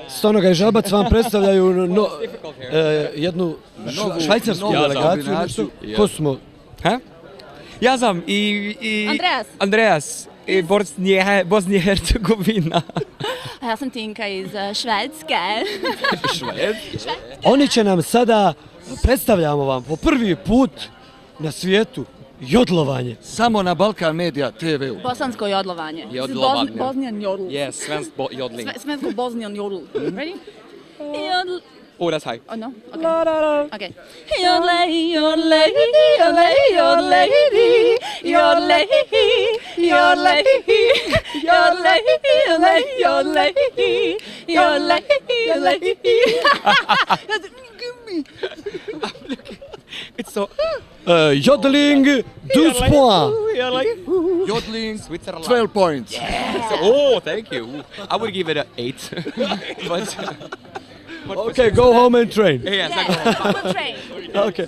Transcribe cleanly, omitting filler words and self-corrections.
Stonoga i Žabac vam predstavljaju jednu švajcarsku delegaciju. Ko smo? Ja znam i Andreas i Bosnija i Hercegovina. A ja sam Tinka iz Švedske. Oni će nam sada, predstavljamo vam po prvi put na svijetu, jodlovanje. Samo na Balkan Media TV-u. Bosansko jodlovanje. Jodlovanje. Bosnian jodl. Yes, svensk jodling. Svensko Bosnian jodl. Ready? Jodl. Oh, that's high. Oh no? Okay. Jodle, jodle, jodle, jodle, jodle, jodle, jodle, jodle, jodle, jodle, It's so... Jodeling, 12 points. Jodling, Switzerland. 12 points. Oh, thank you. I would give it an 8. but Okay, go home and train. yes, Yeah, train. Okay.